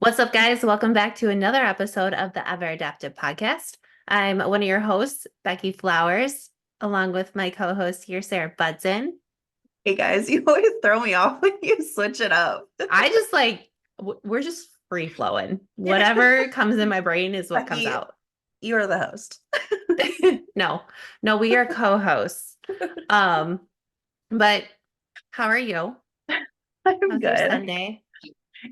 What's up, guys? Welcome back to another episode of the Ever Adaptive Podcast. I'm one of your hosts, Becky Flowers, along with my co-host here, Sarah Budson. Hey guys, you always throw me off when you switch it up. I just we're just free flowing. You're Whatever comes in my brain is what comes Becky, out. you're the host. No, no, we are co-hosts. Um, but how are you? I'm How's your good. Sunday?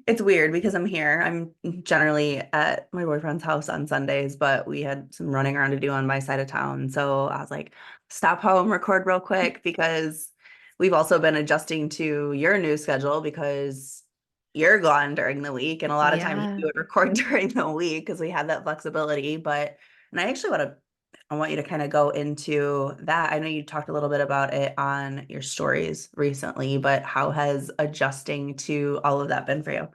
It's weird because I'm here. I'm generally at my boyfriend's house on Sundays, but we had some running around to do on my side of town. So I was like, stop home, record real quick because we've also been adjusting to your new schedule because you're gone during the week. And a lot of times we Yeah. would record during the week because we have that flexibility. And I actually I want you to kind of go into that. I know you talked a little bit about it on your stories recently, but how has adjusting to all of that been for you?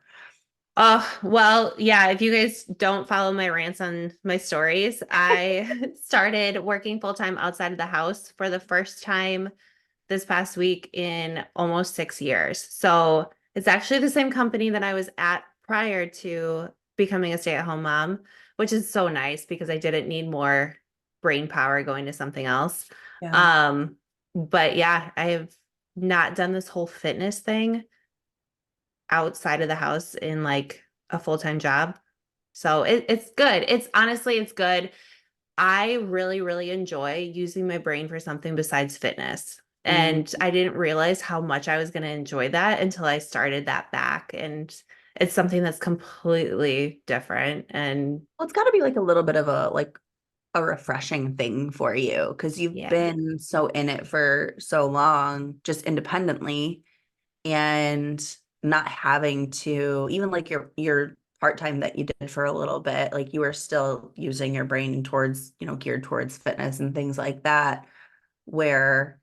Oh, well, yeah, if you guys don't follow my rants on my stories, I started working full time outside of the house for the first time this past week in almost 6 years. So it's actually the same company that I was at prior to becoming a stay-at-home mom, which is so nice because I didn't need more brain power going to something else. Yeah. But yeah, I have not done this whole fitness thing outside of the house in like a full-time job. So it's good. It's honestly, it's good. I really, really enjoy using my brain for something besides fitness. Mm. And I didn't realize how much I was going to enjoy that until I started that back. And it's something that's completely different. And Well, it's got to be like a little bit of a refreshing thing for you because you've yeah, been so in it for so long, just independently, and not having to even like your part-time that you did for a little bit, like you were still using your brain towards, geared towards fitness and things like that, where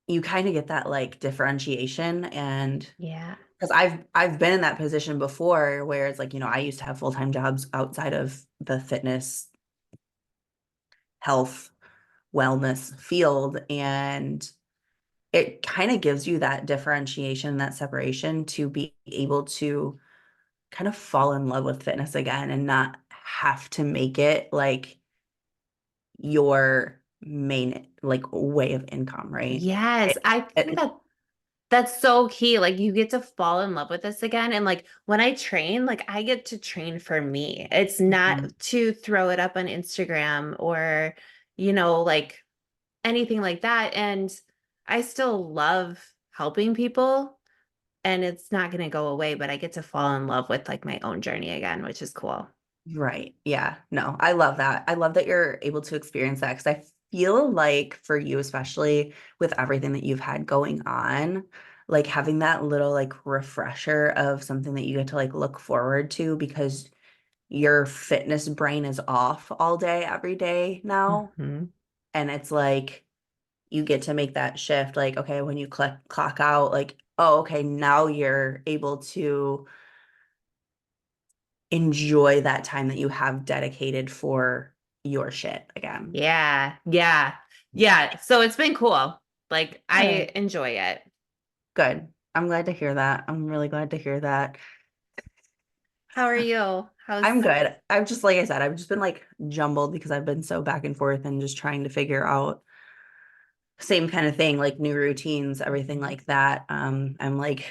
you kind of get that like differentiation. And yeah, because I've been in that position before where it's like, I used to have full-time jobs outside of the fitness, health, wellness field, and it kind of gives you that differentiation, that separation to be able to kind of fall in love with fitness again and not have to make it like your main like way of income, right? yes. I think It, that that's so key. Like you get to fall in love with this again. And like when I train, like I get to train for me. It's not Mhm. to throw it up on Instagram or, like anything like that. And I still love helping people and it's not going to go away, but I get to fall in love with like my own journey again, which is cool. Right. Yeah. No, I love that. I love that you're able to experience that because I feel like for you, especially with everything that you've had going on, like having that little like refresher of something that you get to like look forward to because your fitness brain is off all day, every day now. Hmm. And it's like you get to make that shift. Like, okay, when you clock out, like, oh, okay, now you're able to enjoy that time that you have dedicated for your shit again. Yeah. Yeah. Yeah. So it's been cool. Like I Good. enjoy it. Good. I'm glad to hear that. I'm really glad to hear that. How are you? I'm How's good. I've just, like I said, I've just been like jumbled because I've been so back and forth and just trying to figure out same kind of thing, like new routines, everything like that. I'm like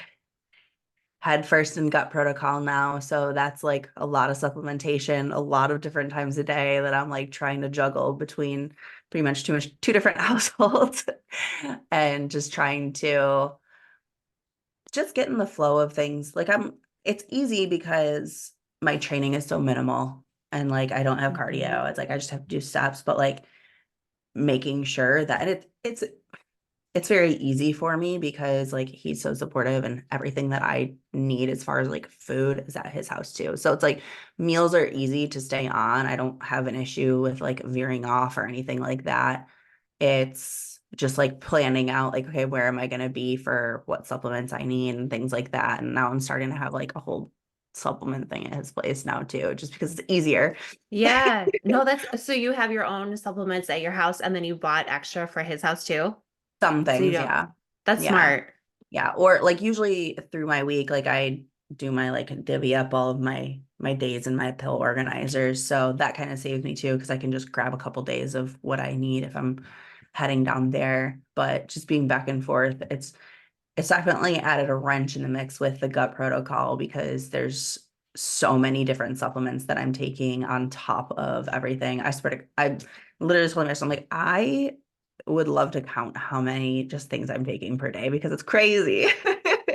head first in gut protocol now. So that's like a lot of supplementation, a lot of different times a day that I'm like trying to juggle between pretty much two different households and just trying to just get in the flow of things. It's easy because my training is so minimal and like I don't have Mhm. cardio. It's like I just have to do steps, but like making sure that it's very easy for me because like he's so supportive and everything that I need as far as like food is at his house too. So it's like meals are easy to stay on. I don't have an issue with like veering off or anything like that. It's just like planning out like, okay, where am I going to be for what supplements I need and things like that. And now I'm starting to have like a whole supplement thing at his place now too, just because it's easier. Yeah. No, that's so you have your own supplements at your house and then you bought extra for his house too. Some So you things, don't, yeah. that's Yeah. smart. Yeah. Or like usually through my week, like I do my like divvy up all of my days in my pill organizers. So that kind of saves me too, because I can just grab a couple days of what I need if I'm heading down there. But just being back and forth, it's definitely added a wrench in the mix with the gut protocol because there's so many different supplements that I'm taking on top of everything. I swear to, I literally told myself, I'm like, I would love to count how many just things I'm taking per day because it's crazy.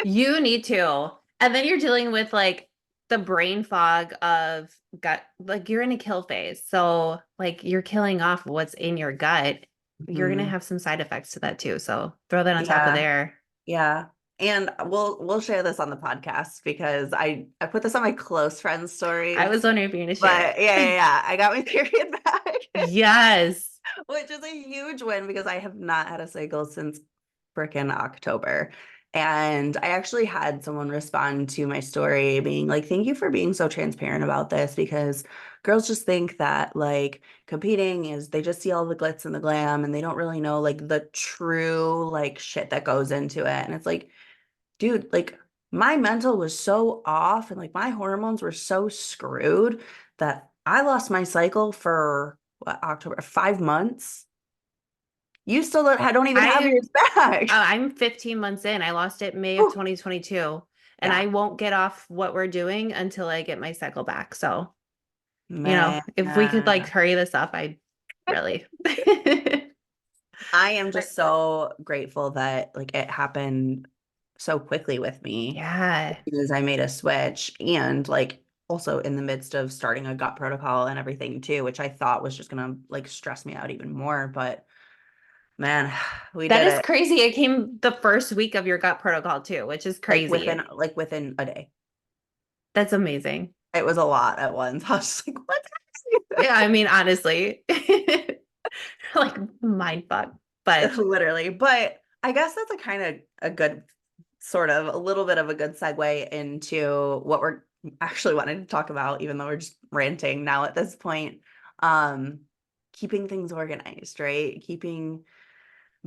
You need to. And then you're dealing with like the brain fog of gut, like you're in a kill phase. So, like, you're killing off what's in your gut. You're going to Mhm. have some side effects to that too. So, throw that on top of Yeah, there. yeah. And we'll share this on the podcast because I put this on my close friends I stories. was wondering if you're going to share But yeah, yeah, it. yeah. I got my period back. Yes. Which is a huge win because I have not had a cycle since frickin' October. And I actually had someone respond to my story being like, thank you for being so transparent about this because girls just think that like competing is they just see all the glitz and the glam and they don't really know like the true like shit that goes into it. And it's like, dude, like my mental was so off and like my hormones were so screwed that I lost my cycle for what, October, 5 months. You still don't even have I yours back. I'm 15 months in. I lost it May of Whew. 2022, and Yeah, I won't get off what we're doing until I get my cycle back. So, man. if we could like hurry this up, I really. I am just so grateful that like it happened so quickly with me Yeah. because I made a switch and like also in the midst of starting a gut protocol and everything too, which I thought was just gonna like stress me out even more. But man, we That did is it crazy. It came the first week of your gut protocol too, which is crazy. like within a day. That's amazing. It was a lot at once. I was just like, what's Yeah, I mean, honestly, like mind fuck. happening? But Literally. But I guess that's a kind of a good sort of a little bit of a good segue into what we're actually wanting to talk about, even though we're just ranting now at this point. Um, keeping things organized, right? Keeping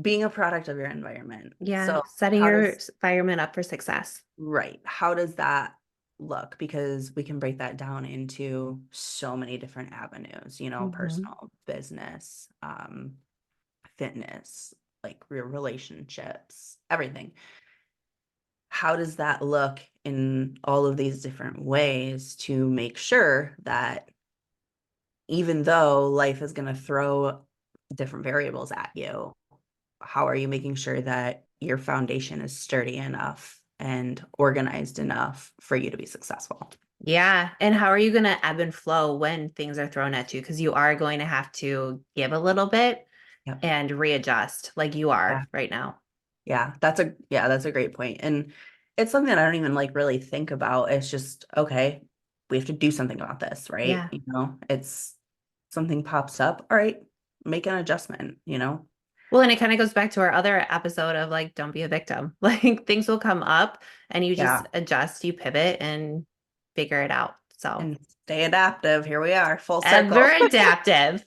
being a product of your environment. yeah, So setting how your does environment up for success. right, how does that look? Because we can break that down into so many different avenues, Mhm. personal, business, fitness, like your relationships, everything. How does that look in all of these different ways to make sure that even though life is going to throw different variables at you, how are you making sure that your foundation is sturdy enough and organized enough for you to be successful? Yeah. And how are you going to ebb and flow when things are thrown at you? Because you are going to have to give a little bit Yep. and readjust like you are Yeah. right now. Yeah, that's a great point. And it's something I don't even like really think about. It's just, okay, we have to do something about this, right? Yeah. It's something pops up. All right, make an adjustment. Well, and it kind of goes back to our other episode of like, don't be a victim. Like things will come up and you just Yeah. adjust, you pivot and figure it out. So And stay adaptive. Here we are, full ever circle. adaptive.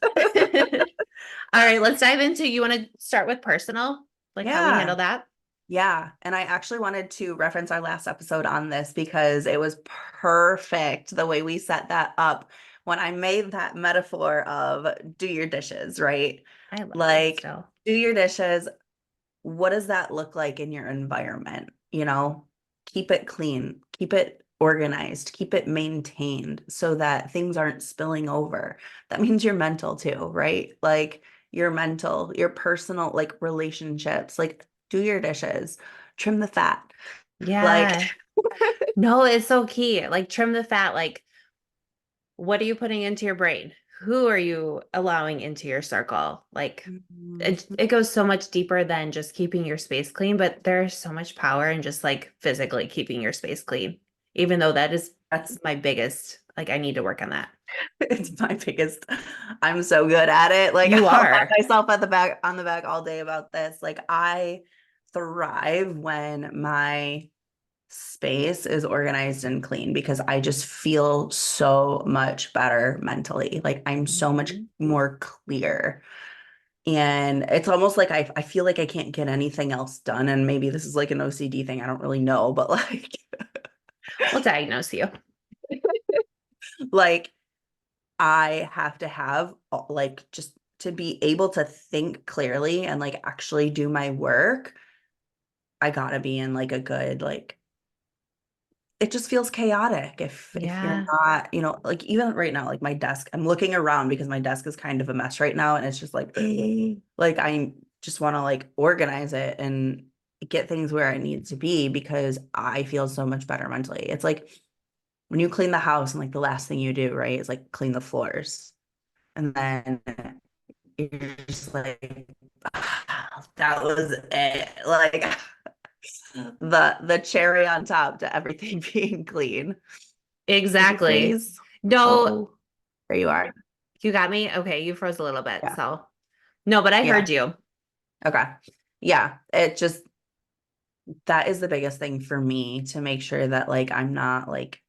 All right, let's dive into you want to start with personal, like how we Yeah. handle that? Yeah. And I actually wanted to reference our last episode on this because it was perfect the way we set that up when I made that metaphor of do your dishes, right? I love that Like, still. do your dishes. What does that look like in your environment? Keep it clean, keep it organized, keep it maintained so that things aren't spilling over. That means your mental too, right? Like your mental, your personal, like relationships, like do your dishes, trim the fat. Like, Yeah. No, it's so key. Like trim the fat. Like, what are you putting into your brain? Who are you allowing into your circle? Like, it goes so much deeper than just keeping your space clean, but there's so much power in just like physically keeping your space clean, even though that is that's my biggest, like, I need to work on that. it's my biggest. I'm so good at it. Like You I'll pat are. myself at the back on the back all day about this. Like I thrive when my space is organized and clean because I just feel so much better mentally. Like I'm so much Mhm. more clear. And it's almost like I feel like I can't get anything else done. And maybe this is like an OCD thing. I don't really know, but like We'll diagnose you. Like I have to have like just to be able to think clearly and like actually do my work, I gotta be in like a good like it just feels chaotic if you're Yeah, not, like even right now, like my desk, I'm looking around because my desk is kind of a mess right now and it's just like like I just want to like organize it and get things where I need to be because I feel so much better mentally. It's like when you clean the house and like the last thing you do, right, is like clean the floors. And then you're just like, "Ah, that was it." Like the cherry on top to everything being clean. Did you exactly. freeze? No, Oh, there you are. you got me. Okay, you froze a little bit. Yeah. So, no, but I Yeah. heard you. Okay. Yeah. It just that is the biggest thing for me to make sure that like I'm not like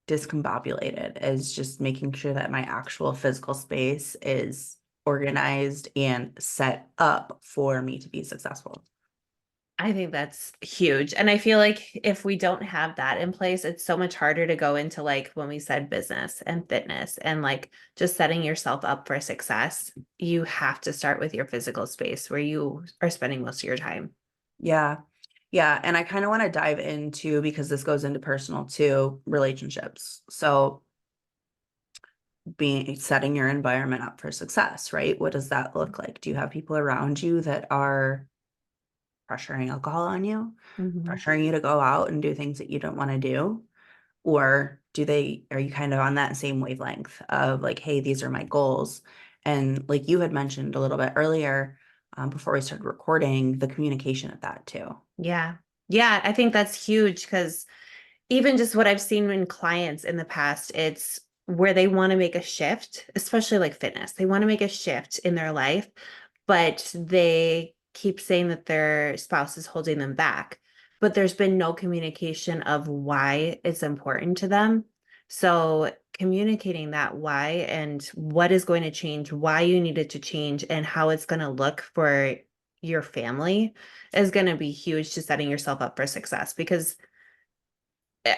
discombobulated is just making sure that my actual physical space is organized and set up for me to be successful. I think that's huge. And I feel like if we don't have that in place, it's so much harder to go into like when we said business and fitness and like just setting yourself up for success. You have to start with your physical space where you are spending most of your time. Yeah. Yeah. And I kind of want to dive into because this goes into personal too, relationships. So being setting your environment up for success, right? What does that look like? Do you have people around you that are pressuring alcohol on you, Mhm. pressuring you to go out and do things that you don't want to do? Or are you kind of on that same wavelength of like, hey, these are my goals? And like you had mentioned a little bit earlier, before we started recording, the communication of that too. Yeah. Yeah. I think that's huge because even just what I've seen in clients in the past, it's where they want to make a shift, especially like fitness. They want to make a shift in their life, but they keep saying that their spouse is holding them back. But there's been no communication of why it's important to them. So communicating that why and what is going to change, why you need it to change, and how it's going to look for your family is going to be huge to setting yourself up for success because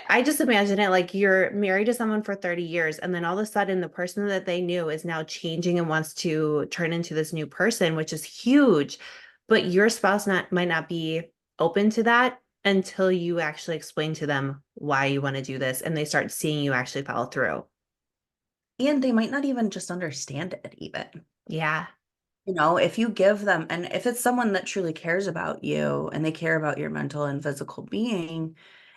I just imagine it like you're married to someone for 30 years, and then all of a sudden, the person that they knew is now changing and wants to turn into this new person, which is huge. But your spouse might not be open to that until you actually explain to them why you want to do this and they start seeing you actually follow through. And they might not even just understand it, even. Yeah. If you give them, and if it's someone that truly cares about you and they care about your mental and physical being,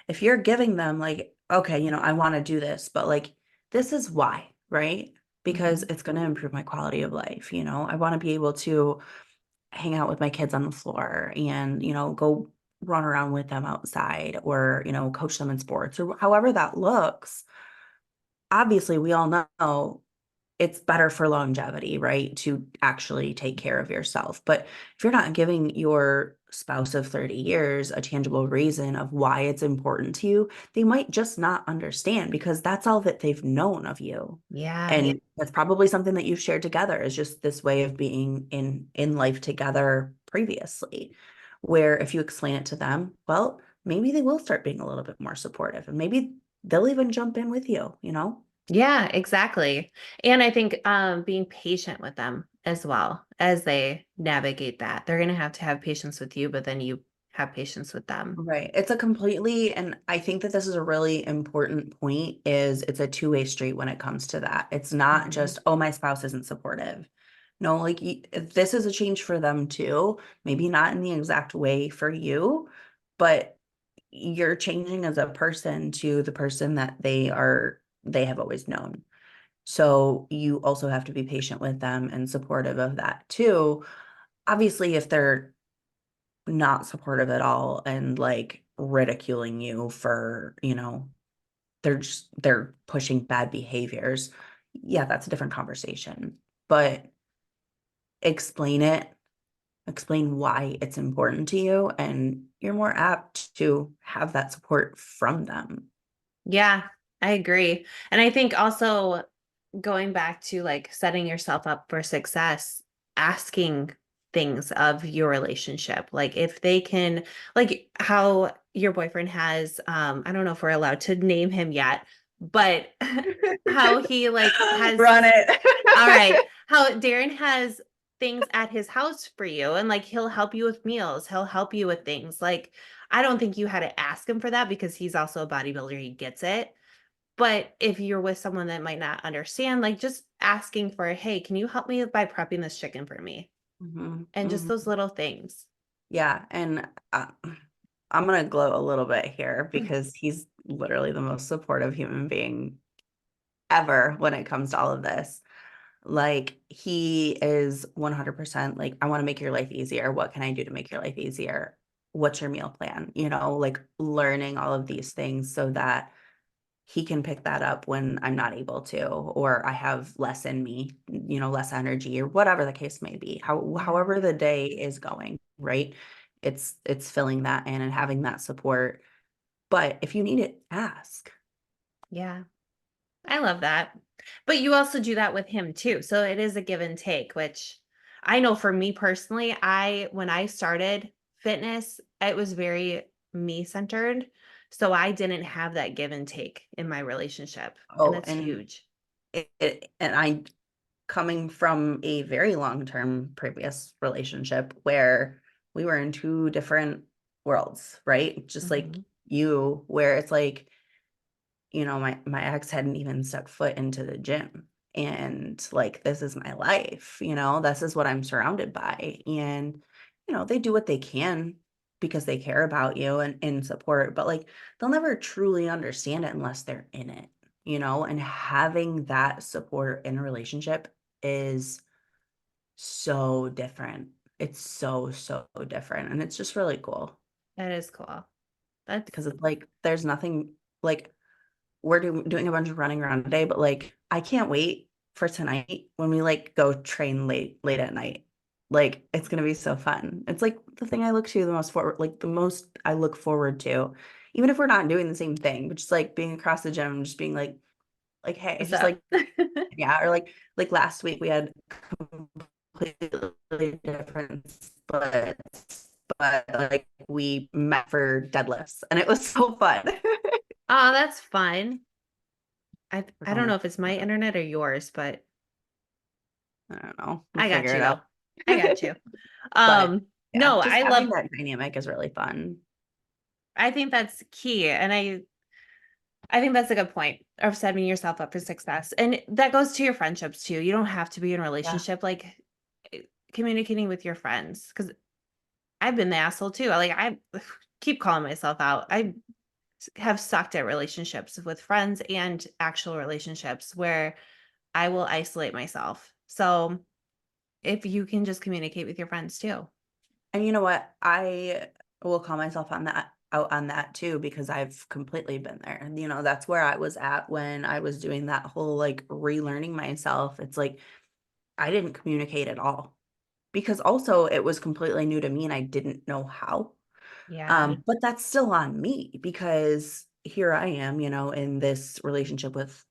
if you're giving them, like, okay, I want to do this, but like, this is why, right? Because Mhm. it's going to improve my quality of life. I want to be able to hang out with my kids on the floor and, go run around with them outside or, coach them in sports or however that looks. Obviously, we all know it's better for longevity, right? To actually take care of yourself. But if you're not giving your spouse of 30 years a tangible reason of why it's important to you, they might just not understand because that's all that they've known of you. Yeah. And that's probably something that you've shared together is just this way of being in life together previously. Where if you explain it to them, well, maybe they will start being a little bit more supportive and maybe they'll even jump in with you. Yeah, exactly. And I think being patient with them as well as they navigate that. They're going to have patience with you, but then you have patience with them. Right. And I think that this is a really important point is it's a two-way street when it comes to that. It's not Mhm. just, oh, my spouse isn't supportive. No, like this is a change for them too. Maybe not in the exact way for you, but you're changing as a person to the person that they have always known. So you also have to be patient with them and supportive of that too. Obviously, if they're not supportive at all and like ridiculing you for, they're pushing bad behaviors. Yeah, that's a different conversation. But explain it, explain why it's important to you, and you're more apt to have that support from them. Yeah, I agree. And I think also going back to like setting yourself up for success, asking things of your relationship, like if they can, like how your boyfriend has, I don't know if we're allowed to name him yet, but how he like has, Run all right, it. how Darren has things at his house for you and like he'll help you with meals, he'll help you with things. Like, I don't think you had to ask him for that because he's also a bodybuilder, he gets it. But if you're with someone that might not understand, like just asking for, hey, can you help me by prepping this chicken for me? Mhm, And just those mhm. little things. Yeah, and I'm gonna gloat a little bit here because he's literally the most supportive human being ever when it comes to all of this. Like he is 100% like, I want to make your life easier. What can I do to make your life easier? What's your meal plan? Like learning all of these things so that he can pick that up when I'm not able to, or I have less in me, less energy or whatever the case may be. Yeah. However the day is going, right? It's filling that in and having that support. But if you need it, ask. Yeah. I love that. But you also do that with him too. So it is a give and take, which I know for me personally, when I started fitness, it was very me centered. So I didn't have that give and take in my relationship. And Oh, that's and huge. I coming from a very long-term previous relationship where we were in two different worlds, right? Just like Hmm. you, where it's like, my ex hadn't even stepped foot into the gym. And like, this is my life, this is what I'm surrounded by. And, they do what they can because they care about you and support, but like, they'll never truly understand it unless they're in it, and having that support in a relationship is so different. It's so, so different. And it's just really cool That is cool. That's because it's like, there's nothing like, we're doing a bunch of running around today, but like I can't wait for tonight when we like go train late at night. Like it's gonna be so fun. It's like the thing I look to the most forward, like the most I look forward to, even if we're not doing the same thing, but just like being across the gym, just being like hey, what's just up. like yeah, or like last week we had completely different splits, but like we met for deadlifts and it was so fun. Oh, that's fun. I don't know So, if it's my internet or yours, but I don't know. We'll I got figure you it though. out. I got you. But yeah, No, just I having love, that dynamic is really fun. I think that's key. And I think that's a good point of setting yourself up for success. And that goes to your friendships too. You don't have to be in a Yeah. relationship, like eh, communicating with your friends. Cause I've been the asshole too. I keep calling myself out. I have sucked at relationships with friends and actual relationships where I will isolate myself. So if you can just communicate with your friends too. And you know what? I will call myself on that out on that too because I've completely been there. And that's where I was at when I was doing that whole like relearning myself. It's like I didn't communicate at all because also it was completely new to me and I didn't know how. Yeah. But that's still on me because here I am, in this relationship with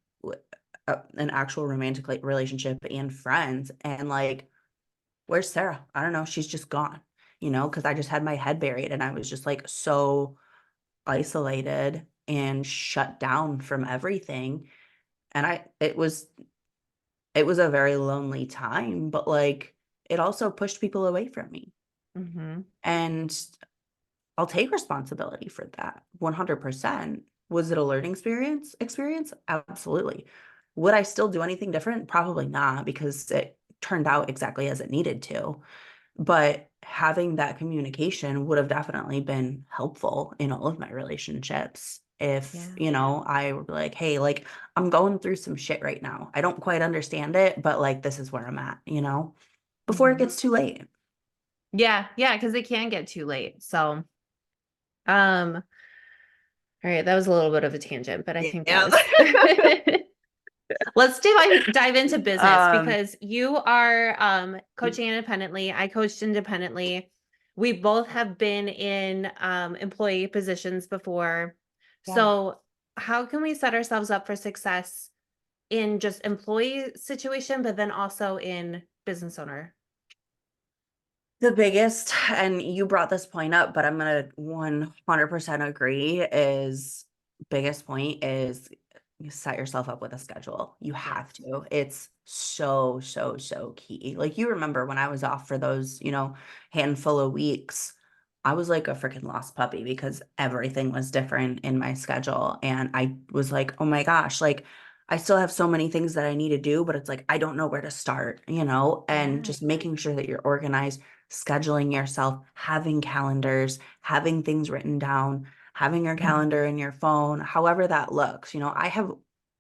an actual romantic like relationship and friends, and like, where's Sarah? I don't know. She's just gone, because I just had my head buried and I was just like so isolated and shut down from everything. And it was a very lonely time, but like it also pushed people away from me. Hmm. And I'll take responsibility for that 100%. Was it a learning experience? Absolutely. Would I still do anything different? Probably not because it turned out exactly as it needed to. But having that communication would have definitely been helpful in all of my relationships. If, Yeah. I were like, hey, like I'm going through some shit right now. I don't quite understand it, but like this is where I'm at, before it Hmm. gets too late. Yeah. Yeah. Cause it can get too late. So, all right. That was a little bit of a tangent, but I think that Yeah. was, let's dive into business um, because you are coaching independently. I coached independently. We both have been in employee positions before. yeah. So, how can we set ourselves up for success in just employee situation, but then also in business owner? The biggest, and you brought this point up, but I'm gonna 100% agree, is biggest point is you set yourself up with a schedule. You have Yes. to. It's so, so, so key. Like you remember when I was off for those, handful of weeks, I was like a freaking lost puppy because everything was different in my schedule. And I was like, oh my gosh, like I still have so many things that I need to do, but it's like I don't know where to start, and Yeah. just making sure that you're organized, scheduling yourself, having calendars, having things written down, having your calendar in your phone, however that looks. I have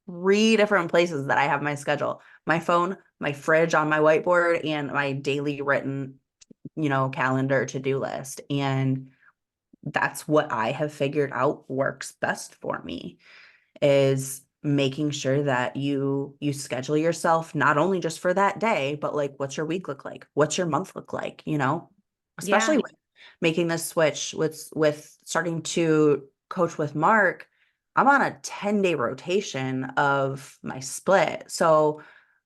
three different places that I have my schedule: my phone, my fridge on my whiteboard, and my daily written, calendar to-do list. And that's what I have figured out works best for me, is making sure that you schedule yourself not only just for that day, but like what's your week look like? What's your month look like, Especially Yeah. with making this switch with starting to coach with Mark. I'm on a 10-day rotation of my split. So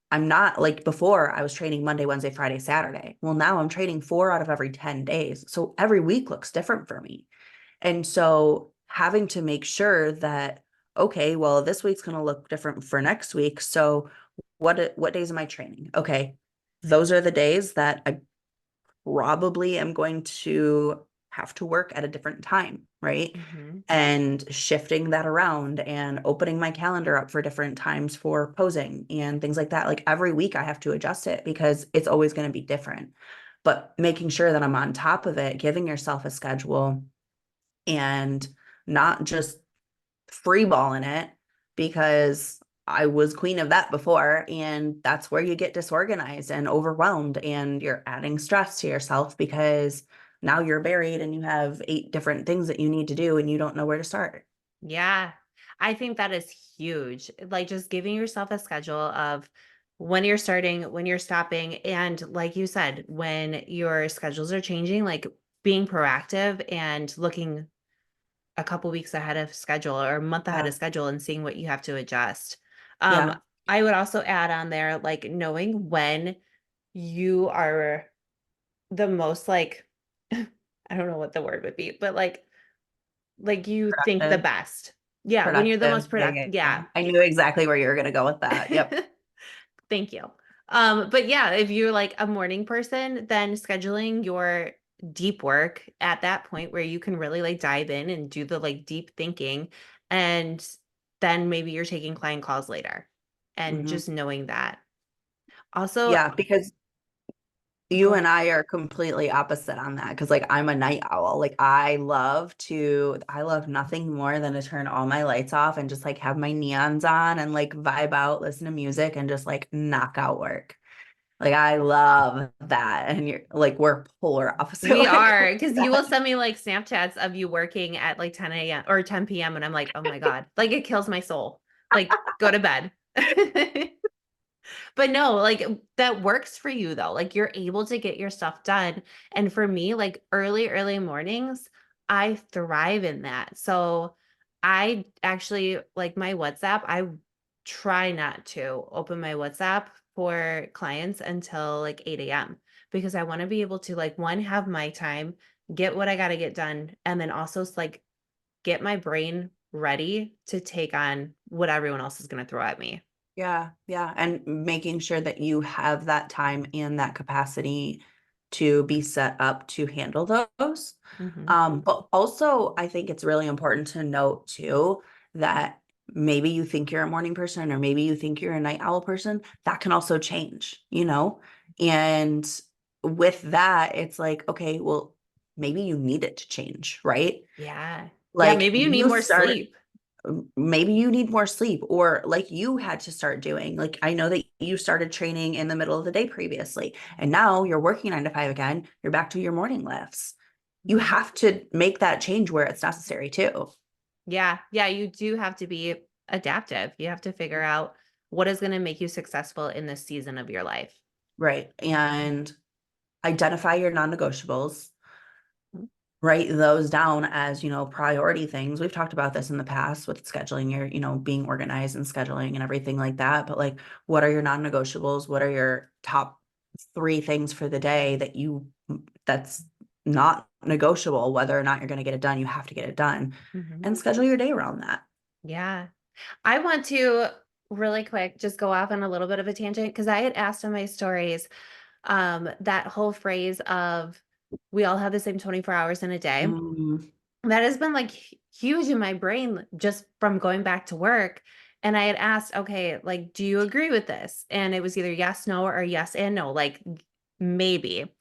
I'm not like before I was training Monday, Wednesday, Friday, Saturday. Well, now I'm training 4 out of every 10 days. So every week looks different for me. And so having to make sure that, okay, well, this week's going to look different for next week. So what days am I training? Okay. Those are the days that I probably am going to have to work at a different time, right? Hmm. And shifting that around and opening my calendar up for different times for posing and things like that. Like every week I have to adjust it because it's always going to be different. But making sure that I'm on top of it, giving yourself a schedule and not just free balling it, because I was queen of that before. And that's where you get disorganized and overwhelmed and you're adding stress to yourself because now you're buried and you have 8 different things that you need to do and you don't know where to start. Yeah. I think that is huge. Like just giving yourself a schedule of when you're starting, when you're stopping, and like you said, when your schedules are changing, like being proactive and looking a couple weeks ahead of schedule or a month ahead Yeah. of schedule and seeing what you have to adjust. Um, Yeah. I would also add on there, like knowing when you are the most like, I don't know what the word would be, but like you think the Productive. best. Yeah, when you're the Productive. most Yeah, yeah, productive. Yeah. yeah. I knew exactly where you were going to go with that. Yep. Thank you. But yeah, if you're like a morning person, then scheduling your deep work at that point where you can really like dive in and do the like deep thinking, and then maybe you're taking client calls later and Hmm. just knowing that. Also, Yeah, because go you and ahead. I are completely opposite on that, because like I'm a night owl. Like I love nothing more than to turn all my lights off and just like have my neons on and like vibe out, listen to music and just like knock out work. Like I love that. And you're like we're polar opposite We when it are, comes to because you will that. send me like Snapchats of you working at like 10 a.m. or 10 p.m. and I'm like, oh my God, like it kills my soul. Like, go to bed. But no, like that works for you though. Like you're able to get your stuff done. And for me, like early mornings, I thrive in that. So I actually like my WhatsApp, I try not to open my WhatsApp for clients until like 8 a.m. because I want to be able to like one, have my time, get what I got to get done, and then also like get my brain ready to take on what everyone else is going to throw at me. Yeah, yeah. And making sure that you have that time and that capacity to be set up to handle those. Hmm. But also, I think it's really important to note too that maybe you think you're a morning person or maybe you think you're a night owl person. That can also change. And with that, it's like, okay, well, maybe you need it to change, right? Yeah. Yeah, Like maybe you need more sleep. maybe you need more sleep, or like you had to start doing. Like I know that you started training in the middle of the day previously and now you're working 9 to 5 again, you're back to your morning lifts. You Mhm. have to make that change where it's necessary too. Yeah. Yeah, you do have to be adaptive. You have to figure out what is gonna make you successful in this season of your life. Right. And identify your non-negotiables, Mhm. write those down as, priority things. We've talked about this in the past with scheduling your, being organized and scheduling and everything like that. But like, what are your non-negotiables? What are your top three things for the day that's not negotiable, whether or not you're going to get it done. You have to get it done Mhm. and schedule your day around that. Yeah. I want to really quick just go off on a little bit of a tangent because I had asked in my stories that whole phrase of we all have the same 24 hours in a day. Mm, That has been like huge in my brain just from going back to work. And I had asked, okay, like, do you agree with this? And it was either yes, no, or yes and no, like maybe.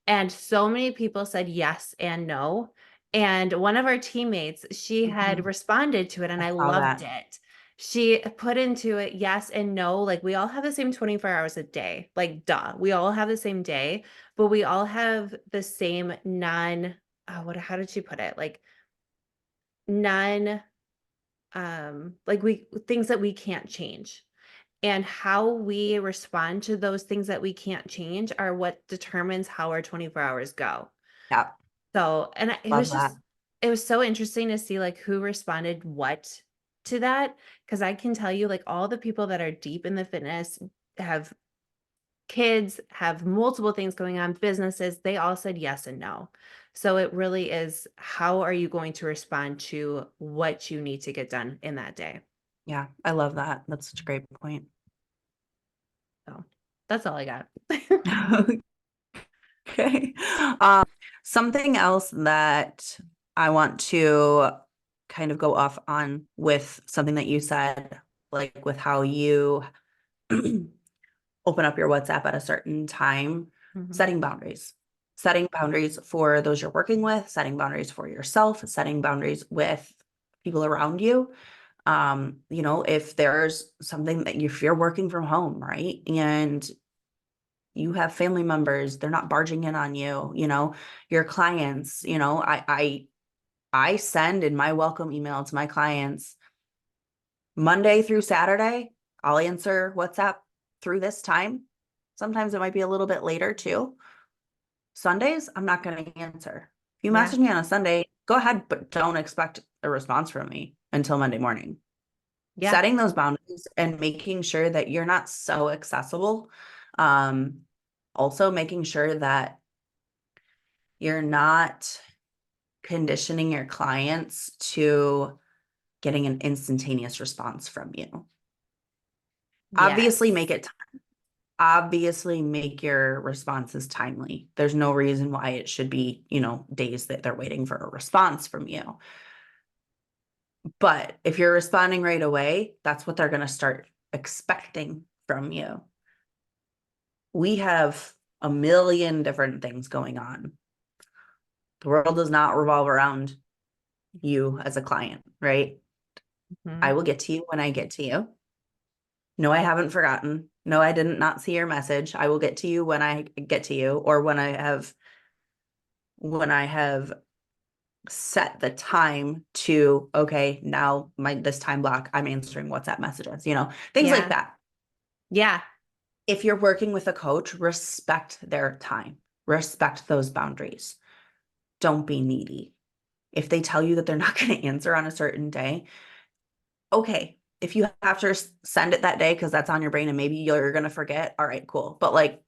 And so many people said yes and no. And one of our teammates, she had mhm. responded to it and I I saw loved that. it. She put into it yes and no. Like we all have the same 24 hours a day. Like, duh, we all have the same day, but we all have the same how did she put it? Like, none like we things that we can't change, and how we respond to those things that we can't change are what determines how our 24 hours go. Yeah, So it love was that. just it was so interesting to see like who responded what to that, because I can tell you like all the people that are deep in the fitness, have kids, have multiple things going on, businesses, they all said yes and no. So it really is, how are you going to respond to what you need to get done in that day? Yeah, I love that. That's such a great point. So that's all I got. Okay. Something else that I want to kind of go off on with something that you said, like with how you open up your WhatsApp at a certain time, Mhm. setting boundaries. Setting boundaries for those you're working with, setting boundaries for yourself, setting boundaries with people around you. If there's something that if you're working from home, right? And you have family members, they're not barging in on you, your clients, I send in my welcome email to my clients Monday through Saturday. I'll answer WhatsApp through this time. Sometimes it might be a little bit later too. Sundays, I'm not going to answer. If you Yeah. message me on a Sunday, go ahead, but don't expect a response from me until Monday morning. Yeah. Setting those boundaries and making sure that you're not so accessible. Um, Also making sure that you're not conditioning your clients to getting an instantaneous response from you. Obviously, Yes. obviously make your responses timely. There's no reason why it should be, days that they're waiting for a response from you. But if you're responding right away, that's what they're going to start expecting from you. We have a million different things going on. The world does not revolve around you as a client, right? I Mhm. will get to you when I get to you. No, I haven't forgotten. No, I didn't not see your message. I will get to you when I get to you, or when I have set the time to, okay, now this time block, I'm answering WhatsApp messages, things like Yeah. that. Yeah. If you're working with a coach, respect their time, respect those boundaries. Don't be needy. If they tell you that they're not going to answer on a certain day, okay. If you have to send it that day because that's on your brain and maybe you're going to forget, all right, cool. But like,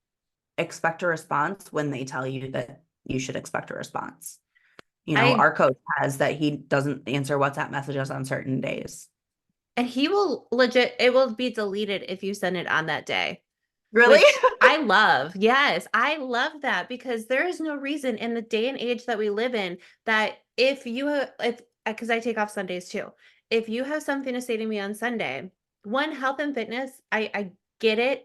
expect a response when they tell you that you should expect a response. I Our coach has that he doesn't answer WhatsApp messages on certain days. And he will legit, it will be deleted if you send it on that day, Really? which I love. Yes, I love that because there is no reason in the day and age that we live in that if because I take off Sundays too. If you have something to say to me on Sunday, one, health and fitness, I get it.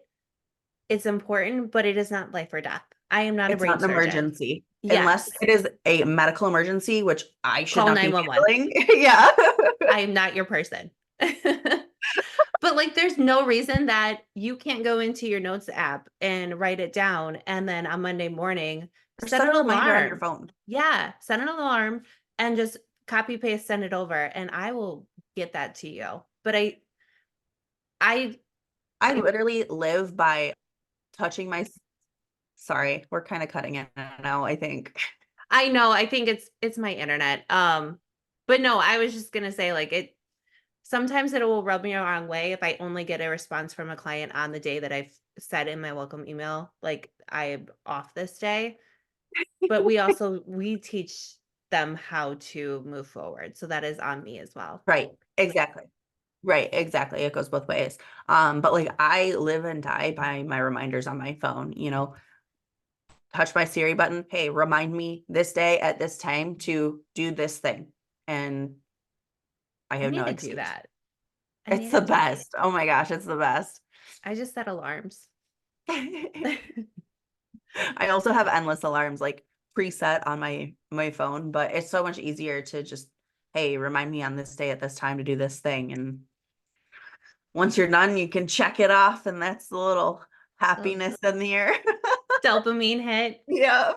It's important, but it is not life or death. I am not a It's brain not an surgeon. emergency unless Yes. it is a medical emergency, which I should Call not be 911. handling. Yeah. I am not your person. But like there's no reason that you can't go into your notes app and write it down and then on Monday morning Or set set an a reminder on your alarm. phone. Yeah, set an alarm and just copy paste send it over and I will get that to you. But I I literally live by touching my, sorry, we're kind of cutting it now, I think. I know, I think it's my internet. But no, I was just going to say like sometimes it will rub me the wrong way if I only get a response from a client on the day that I've said in my welcome email, like, "I'm off this day." But we teach them how to move forward, so that is on me as well. Right. Exactly. Right, exactly. It goes both ways. But like I live and die by my reminders on my phone, touch my Siri button. Hey, remind me this day at this time to do this thing. And I I have no need to do excuse. that. I It's need to the do that. best. Oh my gosh, it's the best. I just set alarms. I also have endless alarms like preset on my phone, but it's so much easier to just, hey, remind me on this day at this time to do this thing. And once you're done, you can check it off, and that's the little So, happiness in the air. dopamine hit. Yeah.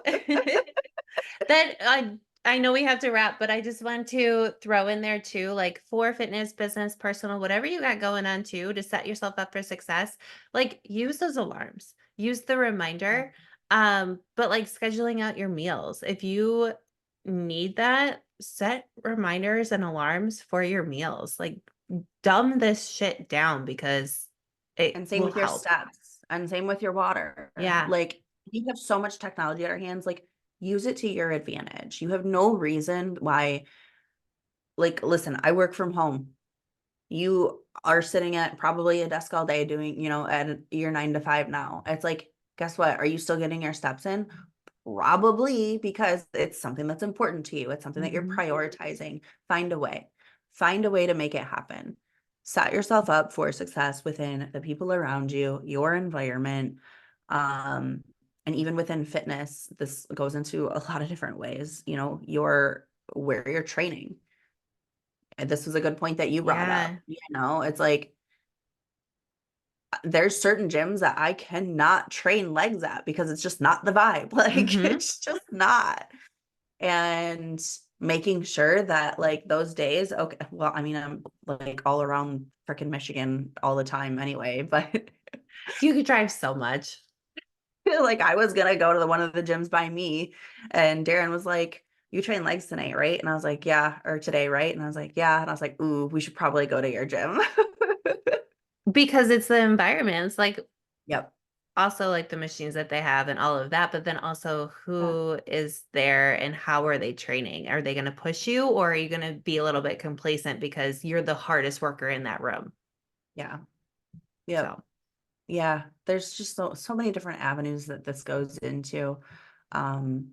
That I know we have to wrap, but I just want to throw in there too, like for fitness, business, personal, whatever you got going on too, to set yourself up for success, like use those alarms, use the reminder. But like scheduling out your meals. If you need that, set reminders and alarms for your meals. Like dumb this shit down because it And same will with your help. steps, and same with your water. Yeah. Like, we have so much technology at our hands, like, use it to your advantage. You have no reason why, like, listen, I work from home. You are sitting at probably a desk all day doing, at your 9 to 5 now. It's like, guess what? Are you still getting your steps in? Probably, because it's something that's important to you. It's something that you're Mhm. prioritizing. Find a way. Find a way to make it happen. Set yourself up for success within the people around you, your environment. Um, and even within fitness, this goes into a lot of different ways, your where you're training. And this was a good point that you brought up. Yeah. It's like there's certain gyms that I cannot train legs at because it's just not the vibe. Like, Mhm. it's just not. And making sure that like those days, okay, well, I mean, I'm like all around freaking Michigan all the time anyway, but You could drive so much. like I was gonna go to one of the gyms by me, and Darren was like, "You train legs tonight, right?" And I was like, "Yeah," or today, right? And I was like, "Yeah." And I was like, "Ooh, we should probably go to your gym." Because it's the environment. It's like Yep. also like the machines that they have and all of that, but then also who is there and how are they training? Are they going to push you or are you going to be a little bit complacent because you're the hardest worker in that room? Yeah. Yep. So, Yeah. There's just so many different avenues that this goes into. Um,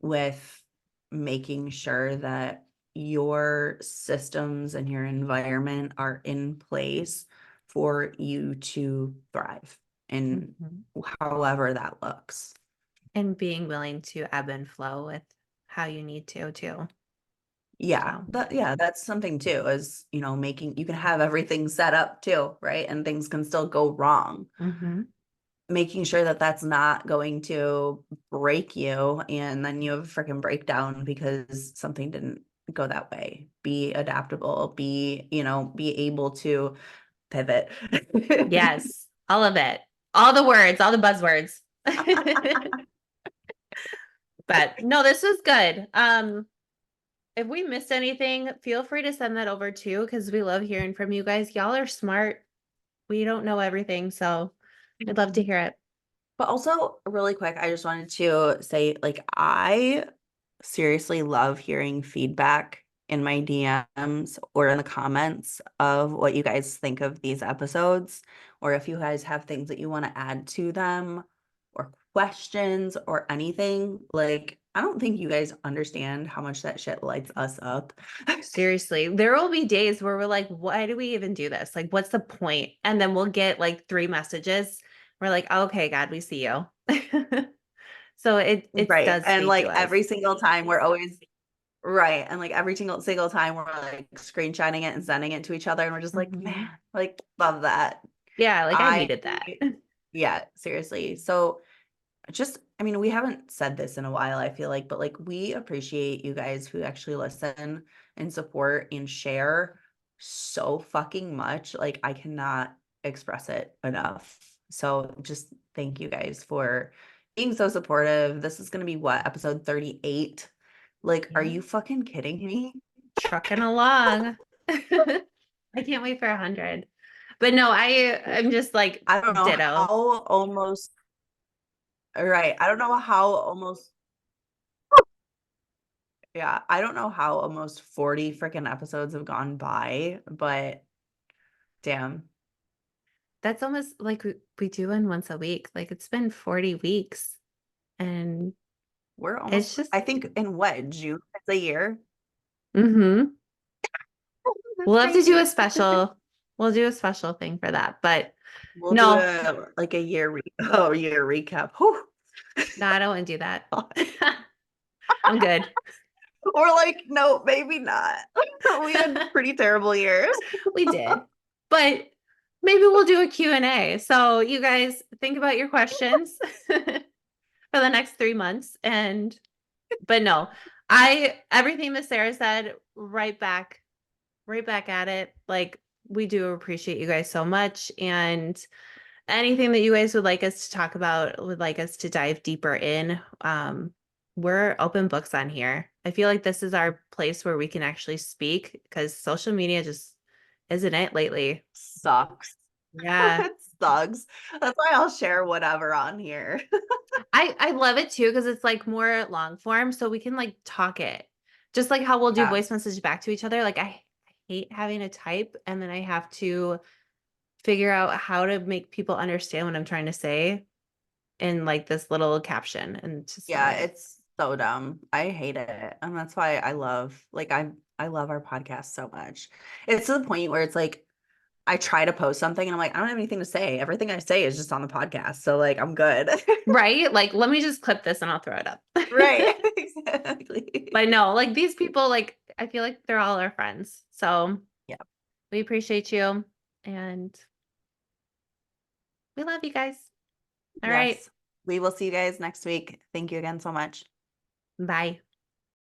with making sure that your systems and your environment are in place for you to thrive in mhm. however that looks. And being willing to ebb and flow with how you need to too. Yeah, So, that's something too, is, making you can have everything set up too, right? And things can still go wrong. mhm. Making sure that that's not going to break you and then you have a freaking breakdown because something didn't go that way. Be adaptable, be able to pivot. Yes, all of it. All the words, all the buzzwords. But no, this was good. If we missed anything, feel free to send that over too, because we love hearing from you guys. Y'all are smart. We don't know everything, so we'd love to hear it. But also, really quick, I just wanted to say, like, I seriously love hearing feedback in my DMs or in the comments of what you guys think of these episodes, or if you guys have things that you want to add to them, or questions, or anything. Like, I don't think you guys understand how much that shit lights us up. Seriously, there will be days where we're like, why do we even do this? Like, what's the point? And then we'll get like 3 messages. We're like, okay, God, we see you. So it Right. does And speak to like us. every single time we're always right. And like every single time we're like screenshotting it and sending it to each other and we're just like, Mhm. man, like love that. Yeah, like I I needed that. yeah, seriously. So just I mean, we haven't said this in a while, I feel like, but like we appreciate you guys who actually listen and support and share so fucking much. Like I cannot express it enough. So just thank you guys for being so supportive. This is gonna be what, episode 38? Like, are Yeah, you fucking kidding me? trucking along. I can't wait for 100. But no, I'm just like I don't know ditto. how almost right. I don't know how almost yeah, I don't know how almost 40 freaking episodes have gone by, but damn, That's almost like we do one once a week. Like it's been 40 weeks and we're almost it's just I think in what, June? It's a year. mm-hmm. That's We'll have to do a crazy. special, we'll do a special thing for that. But We'll do no, a like a year year recap. Whew. no, I don't want to do that. I'm good. Or like, no, maybe not. We had pretty terrible years. We did. But maybe we'll do a Q&A. So you guys think about your questions for the next 3 months. But no, everything that Sarah said, right back at it. Like we do appreciate you guys so much. And anything that you guys would like us to talk about, would like us to dive deeper in, we're open books on here. I feel like this is our place where we can actually speak because social media just isn't it lately. Sucks. Yeah. It sucks. That's why I'll share whatever on here. I love it too because it's like more long form, so we can like talk it. Just like how we'll do Yeah. voice message back to each other. Like I hate having to type and then I have to figure out how to make people understand what I'm trying to say in like this little caption, and it's just not Yeah, it. it's so dumb. I hate it. And that's why I love like I love our podcast so much. It's to the point where it's like I try to post something and I'm like, I don't have anything to say. Everything I say is just on the podcast. So like I'm good. Right? Like let me just clip this and I'll throw it up. Right. Exactly. But no, like these people, like I feel like they're all our friends. So Yeah. we appreciate you and we love you guys. All right. Yes. We will see you guys next week. Thank you again so much. Bye.